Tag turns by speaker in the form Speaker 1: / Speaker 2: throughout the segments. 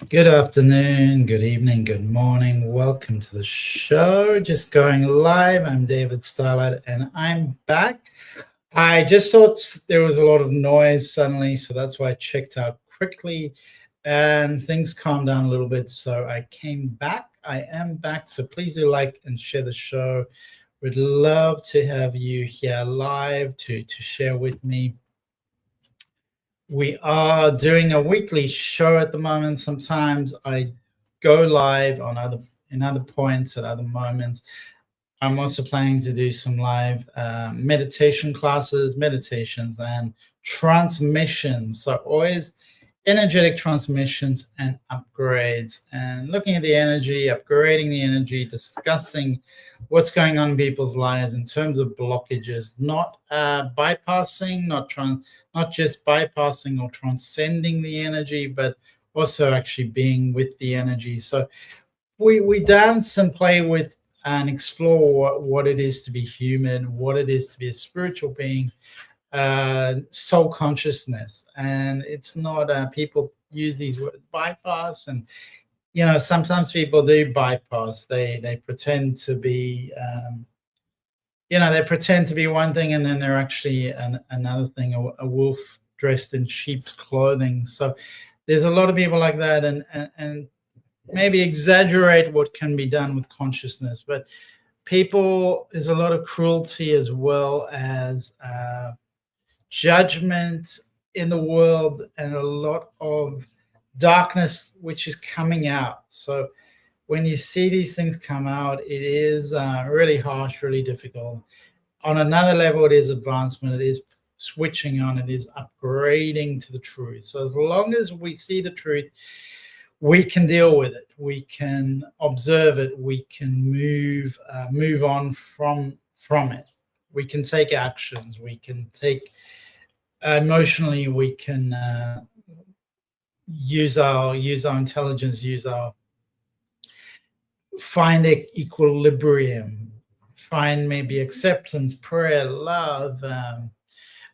Speaker 1: Good afternoon, good evening, good morning. Welcome to the show. Just going live. I'm David Starlyte and I'm back. I just thought there was a lot of noise suddenly, so that's why I checked out quickly and things calmed down a little bit. So I came back. I am back. So please do like and share the show. We'd love to have you here live to share with me. We are doing a weekly show at the moment. Sometimes I go live on other points at other moments. I'm also planning to do some live meditation classes, meditations, and transmissions. So always energetic transmissions and upgrades, and looking at the energy, upgrading the energy, discussing what's going on in people's lives in terms of blockages, not bypassing, not just bypassing or transcending the energy, but also actually being with the energy. So we dance and play with and explore what it is to be human, what it is to be a spiritual being, soul consciousness. And it's not people use these words bypass, and sometimes people do bypass. They pretend to be they pretend to be one thing and then they're actually another thing, a wolf dressed in sheep's clothing. So there's a lot of people like that, and maybe exaggerate what can be done with consciousness. But there's a lot of cruelty as well as judgment in the world, and a lot of darkness which is coming out. So when you see these things come out, it is really harsh, really difficult. On another level, it is advancement, it is switching on, it is upgrading to the truth. So as long as we see the truth, we can deal with it, we can observe it, we can move on from it. We can take actions, we can take emotionally, we can use our intelligence, find equilibrium, find maybe acceptance, prayer, love,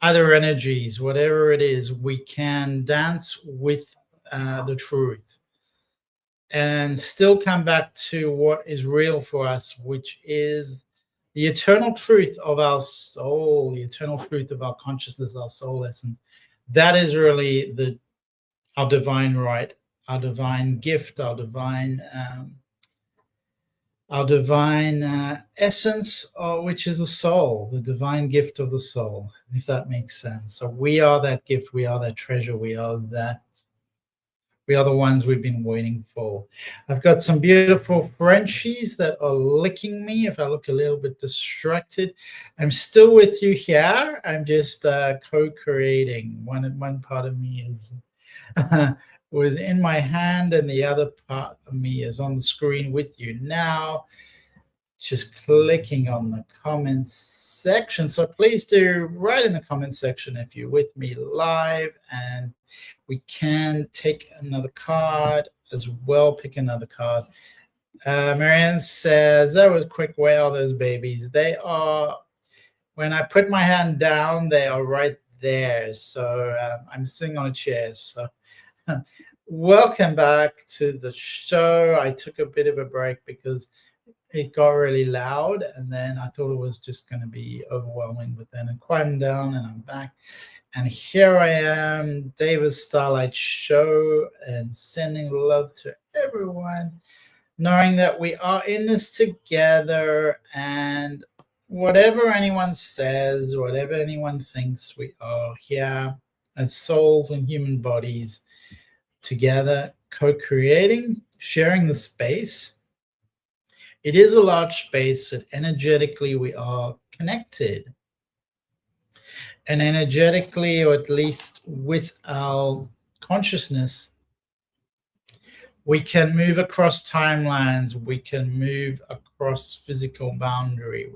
Speaker 1: other energies, whatever it is. We can dance with the truth and still come back to what is real for us, which is the eternal truth of our soul, the eternal truth of our consciousness, our soul essence. That is really our divine right, our divine gift, our divine essence, which is the soul, the divine gift of the soul, if that makes sense. So we are that gift, we are that treasure, we are the ones we've been waiting for. I've got some beautiful Frenchies that are licking me if I look a little bit distracted. I'm still with you here. I'm just co-creating. One part of me is was in my hand, and the other part of me is on the screen with you now, just clicking on the comments section. So please do write in the comments section if you're with me live, and we can take another card as well. Pick another card. Marianne says, that was quick. Wow, those babies. They are, when I put my hand down, they are right there. So I'm sitting on a chair. So welcome back to the show. I took a bit of a break because it got really loud, and then I thought it was just going to be overwhelming, but then it quieted down and I'm back. And here I am, David Starlyte Show, and sending love to everyone, knowing that we are in this together, and whatever anyone says, whatever anyone thinks, we are here as souls and human bodies together, co-creating, sharing the space. It is a large space, but energetically we are connected. And energetically, or at least with our consciousness, we can move across timelines, we can move across physical boundary,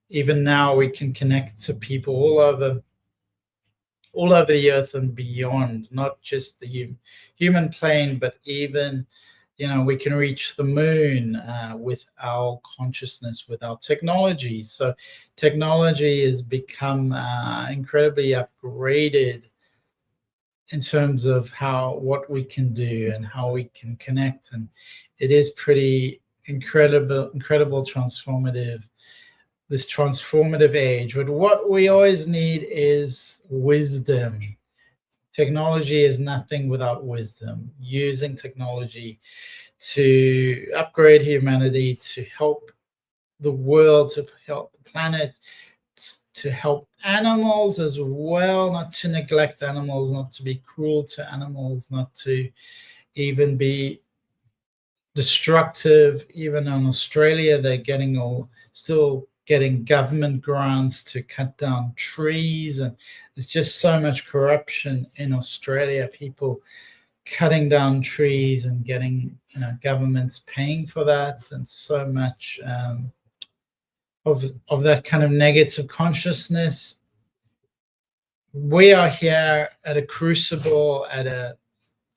Speaker 1: even now we can connect to people all over the earth and beyond, not just the human plane, but even we can reach the moon with our consciousness, with our technology. So technology has become incredibly upgraded in terms of what we can do and how we can connect. And it is pretty incredible, transformative, this transformative age. But what we always need is wisdom. Technology is nothing without wisdom. Using technology to upgrade humanity, to help the world, to help the planet, to help animals as well, not to neglect animals, not to be cruel to animals, not to even be destructive. Even in Australia, they're still getting government grants to cut down trees, and there's just so much corruption in Australia. People cutting down trees and getting governments paying for that, and so much of that kind of negative consciousness. We are here at a crucible, at a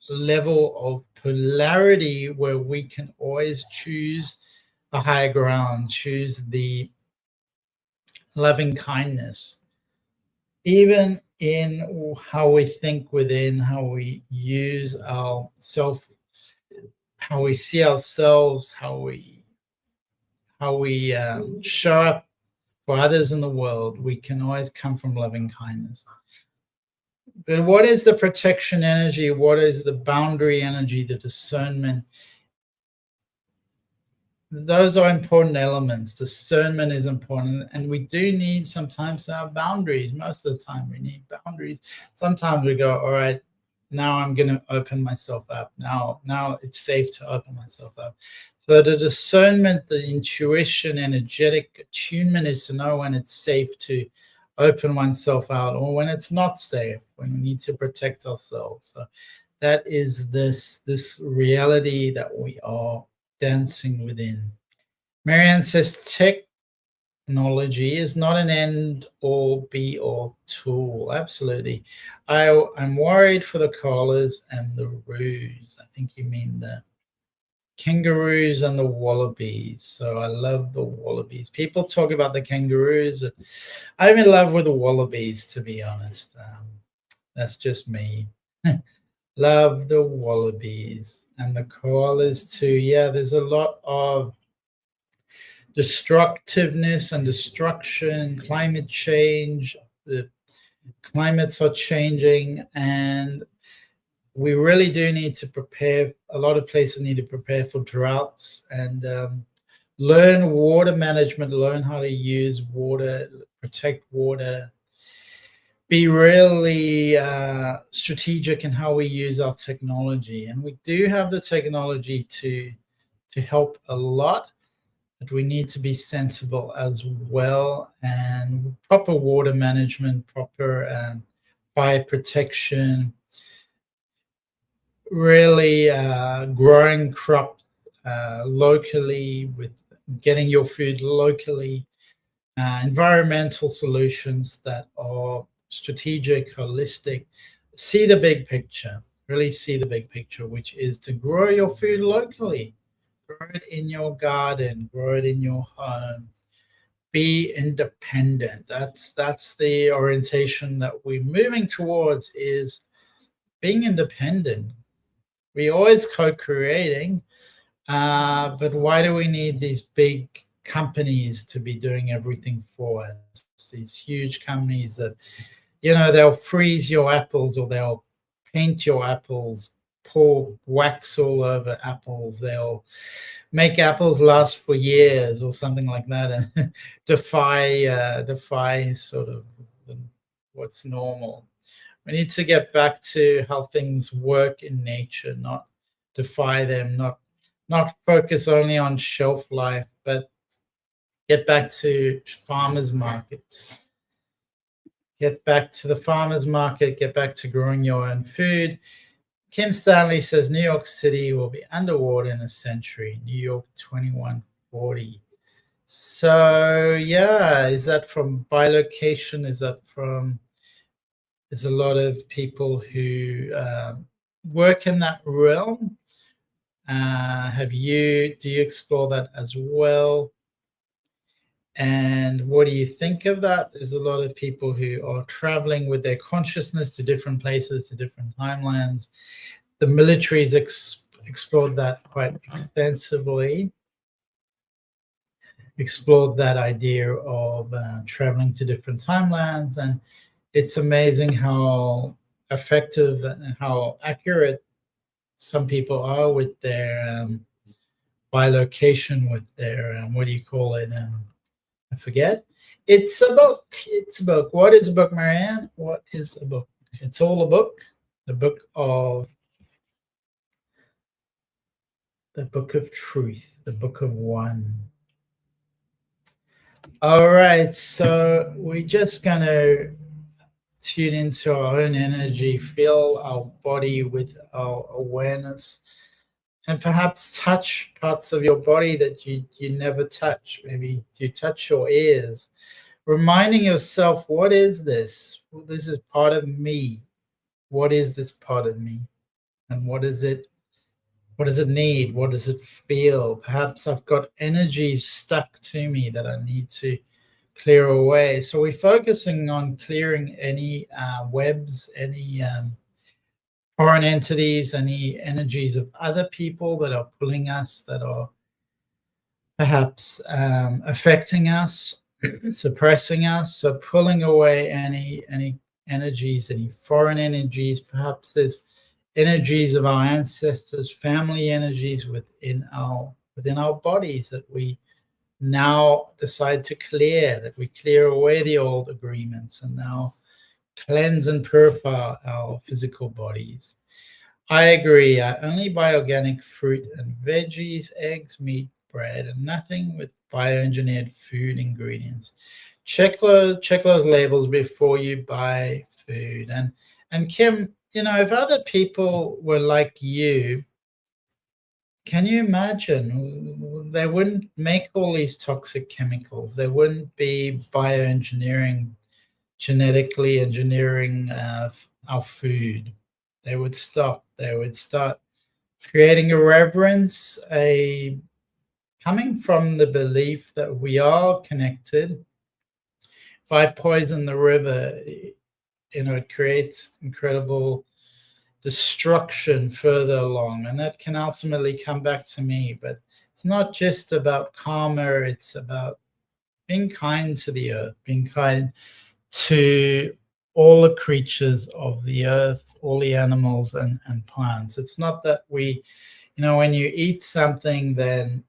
Speaker 1: level of polarity where we can always choose the higher ground, choose the loving kindness, even in how we think within, how we use our self, how we see ourselves, how we show up for others in the world. We can always come from loving kindness. But what is the protection energy? What is the boundary energy, the discernment? Those are important elements. Discernment is important. And we do need sometimes to have boundaries. Most of the time we need boundaries. Sometimes we go, all right, now I'm going to open myself up. Now it's safe to open myself up. So the discernment, the intuition, energetic attunement is to know when it's safe to open oneself out, or when it's not safe, when we need to protect ourselves. So that is this reality that we are dancing within. Marianne says technology is not an end all be all tool. Absolutely. I'm worried for the koalas and the roos. I think you mean the kangaroos and the wallabies. So I love the wallabies. People talk about the kangaroos. I'm in love with the wallabies, to be honest. That's just me. Love the wallabies and the koalas too. Yeah, there's a lot of destructiveness and destruction, climate change. The climates are changing, and we really do need to prepare. A lot of places need to prepare for droughts and learn water management, learn how to use water, protect water, be really strategic in how we use our technology. And we do have the technology to help a lot, but we need to be sensible as well, and proper water management, proper fire protection, really growing crops locally, with getting your food locally, environmental solutions that are strategic, holistic. See the big picture, really see the big picture, which is to grow your food locally, grow it in your garden, grow it in your home, be independent. That's the orientation that we're moving towards, is being independent. We're always co-creating, but why do we need these big companies to be doing everything for us? These huge companies that, they'll freeze your apples, or they'll paint your apples, pour wax all over apples. They'll make apples last for years or something like that, and defy sort of what's normal. We need to get back to how things work in nature, not defy them, not focus only on shelf life, but get back to farmers markets. Get back to the farmers market, get back to growing your own food. Kim Stanley says New York City will be underwater in a century. New York 2140. So yeah, is that from bilocation? Is that from... There's a lot of people who work in that realm. Do you explore that as well? And what do you think of that? There's a lot of people who are traveling with their consciousness to different places, to different timelines. The military's explored that quite extensively, explored that idea of traveling to different timelines. And it's amazing how effective and how accurate some people are with their bilocation, with their, what do you call it? I forget. It's a book. It's a book. What is a book, Marianne? What is a book? It's all a book. The book of truth, the book of one. All right, so we're just gonna tune into our own energy, fill our body with our awareness, and perhaps touch parts of your body that you never touch. Maybe you touch your ears, reminding yourself, what is this? Well, this is part of me. What is this part of me? And what is it? What does it need? What does it feel? Perhaps I've got energies stuck to me that I need to clear away. So we're focusing on clearing any webs, any foreign entities, any energies of other people that are pulling us, that are perhaps affecting us, suppressing us. So pulling away any energies, any foreign energies. Perhaps there's energies of our ancestors, family energies within our bodies that we now decide to clear, that we clear away the old agreements and now cleanse and purify our physical bodies. I agree. I only buy organic fruit and veggies, eggs, meat, bread, and nothing with bioengineered food ingredients. Check those labels before you buy food. And Kim, if other people were like you, can you imagine? They wouldn't make all these toxic chemicals. They wouldn't be bioengineering, genetically engineering our food. They would stop. They would start creating a reverence, coming from the belief that we are connected. If I poison the river, it creates incredible destruction further along, and that can ultimately come back to me. But it's not just about karma, it's about being kind to the earth, being kind to all the creatures of the earth, all the animals and plants. It's not that we, when you eat something, then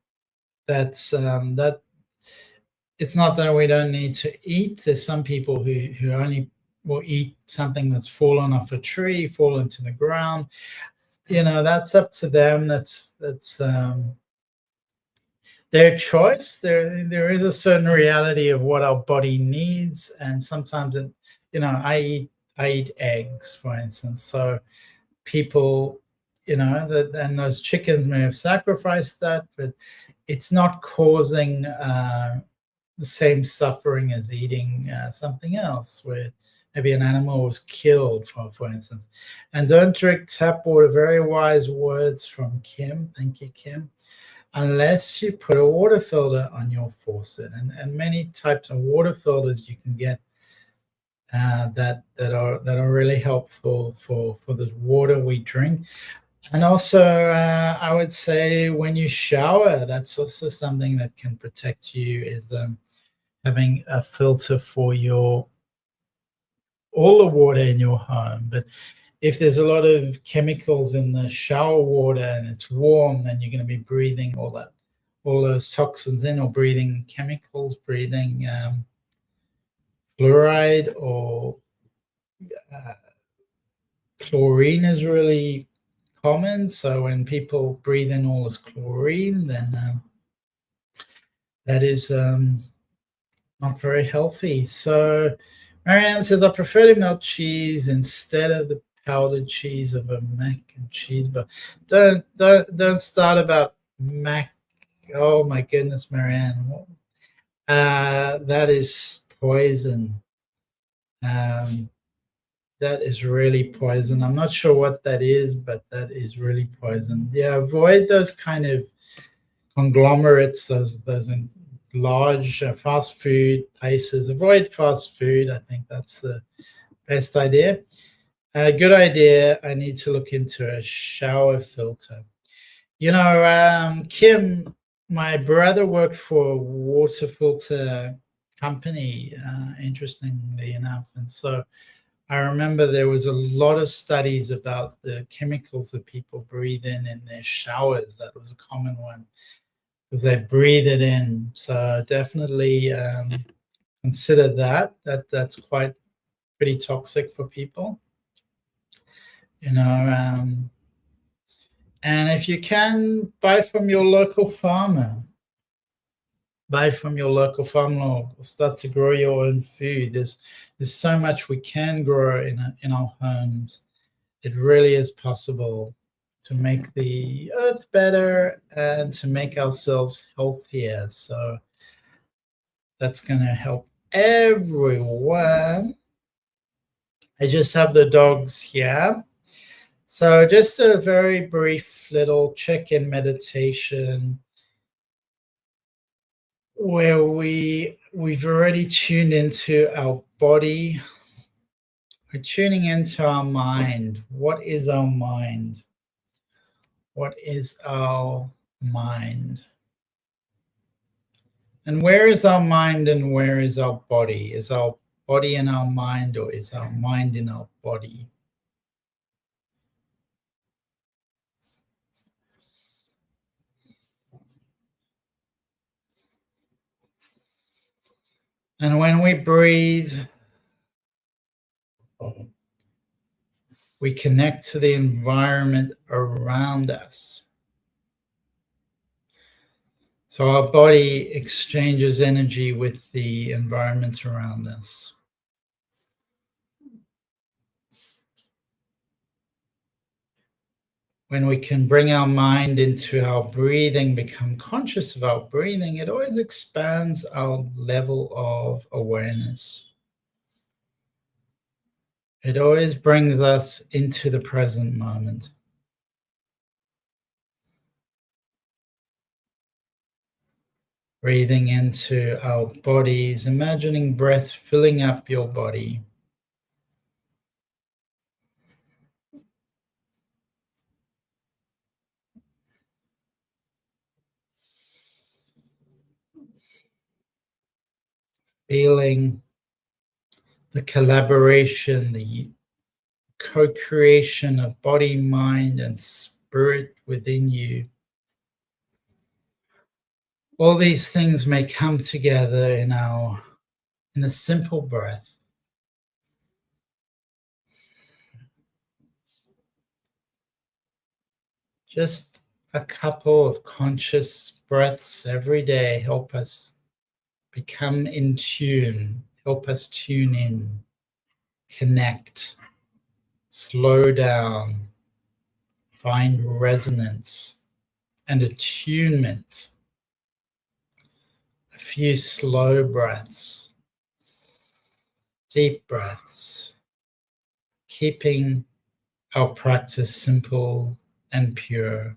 Speaker 1: that's that it's not that we don't need to eat. There's some people who only will eat something that's fallen off a tree, fallen to the ground. That's up to them. That's their choice. There is a certain reality of what our body needs, and sometimes I eat eggs, for instance. So people, and those chickens may have sacrificed that, but it's not causing the same suffering as eating something else, where maybe an animal was killed, for instance. And don't drink tap water. Very wise words from Kim. Thank you, Kim. Unless you put a water filter on your faucet, and many types of water filters you can get that are really helpful for the water we drink. And also, I would say when you shower, that's also something that can protect you, is having a filter for all the water in your home. But if there's a lot of chemicals in the shower water and it's warm, then you're going to be breathing all those toxins in, or breathing chemicals, breathing fluoride, or chlorine is really common. So when people breathe in all this chlorine, then that is not very healthy. So Marianne says, I prefer to melt cheese instead of the powdered cheese of a mac and cheese. But don't start about mac. Oh my goodness, Marianne, that is poison. That is really poison. I'm not sure what that is, but that is really poison. Yeah, avoid those kind of conglomerates, those large fast food places. Avoid fast food. I think that's the best idea. A good idea. I need to look into a shower filter. You know, Kim, my brother worked for a water filter company, interestingly enough. And so I remember there was a lot of studies about the chemicals that people breathe in their showers. That was a common one because they breathe it in. So definitely consider that. That's quite pretty toxic for people. You know, and if you can, buy from your local farmer. Buy from your local farmer, or start to grow your own food. There's so much we can grow in our homes. It really is possible to make the earth better and to make ourselves healthier. So that's going to help everyone. I just have the dogs here. So just a very brief little check-in meditation where we've already tuned into our body. We're tuning into our mind. What is our mind? What is our mind? And where is our mind and where is our body? Is our body in our mind, or is our mind in our body? And when we breathe, we connect to the environment around us. So our body exchanges energy with the environment around us. When we can bring our mind into our breathing, become conscious of our breathing, it always expands our level of awareness. It always brings us into the present moment. Breathing into our bodies, imagining breath filling up your body. Feeling the collaboration, the co-creation of body, mind, and spirit within you. All these things may come together in a simple breath. Just a couple of conscious breaths every day help us become in tune, help us tune in, connect, slow down, find resonance and attunement. A few slow breaths, deep breaths, keeping our practice simple and pure.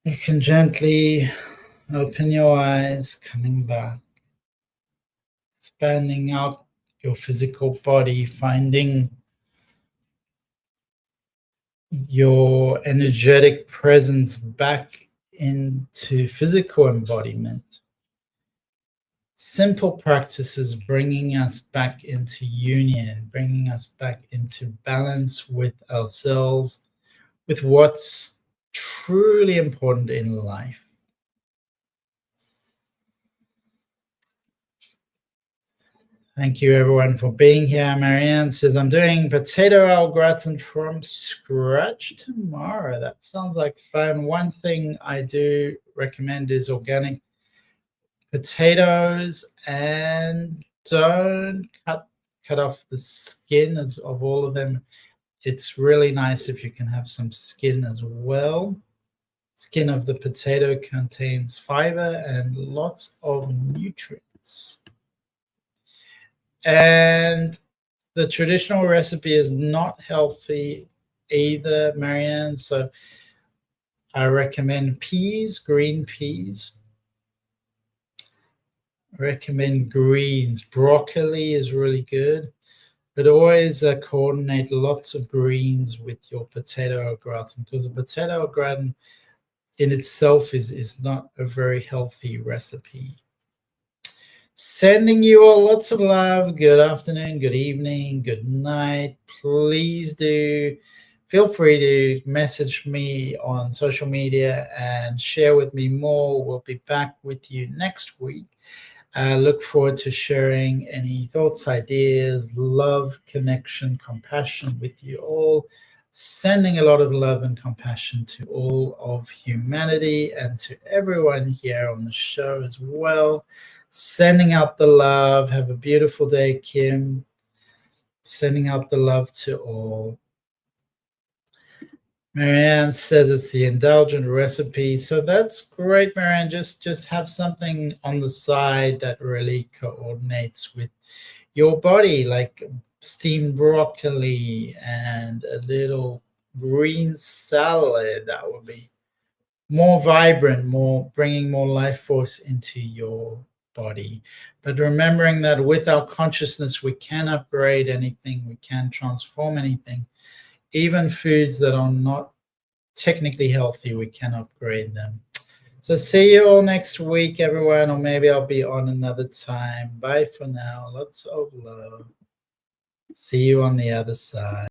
Speaker 1: You can gently open your eyes, coming back, expanding out your physical body, finding your energetic presence back into physical embodiment. Simple practices bringing us back into union, bringing us back into balance with ourselves, with what's truly important in life. Thank you everyone for being here. Marianne says, I'm doing potato au gratin from scratch tomorrow. That sounds like fun. One thing I do recommend is organic potatoes, and don't cut off the skin of all of them. It's really nice if you can have some skin as well. Skin of the potato contains fiber and lots of nutrients. And the traditional recipe is not healthy either, Marianne. So I recommend peas, green peas. I recommend greens. Broccoli is really good. But always coordinate lots of greens with your potato au gratin, because the potato au gratin in itself is not a very healthy recipe. Sending you all lots of love. Good afternoon, good evening, good night. Please do feel free to message me on social media and share with me more. We'll be back with you next week. Look forward to sharing any thoughts, ideas, love, connection, compassion with you all. Sending a lot of love and compassion to all of humanity and to everyone here on the show as well. Sending out the love. Have a beautiful day, Kim. Sending out the love to all. Marianne says it's the indulgent recipe. So that's great, Marianne. Just have something on the side that really coordinates with your body, like steamed broccoli and a little green salad. That would be more vibrant, more bringing more life force into your body. But remembering that with our consciousness, we can upgrade anything, we can transform anything. Even foods that are not technically healthy, we can upgrade them. So see you all next week, everyone, or maybe I'll be on another time. Bye for now. Lots of love. See you on the other side.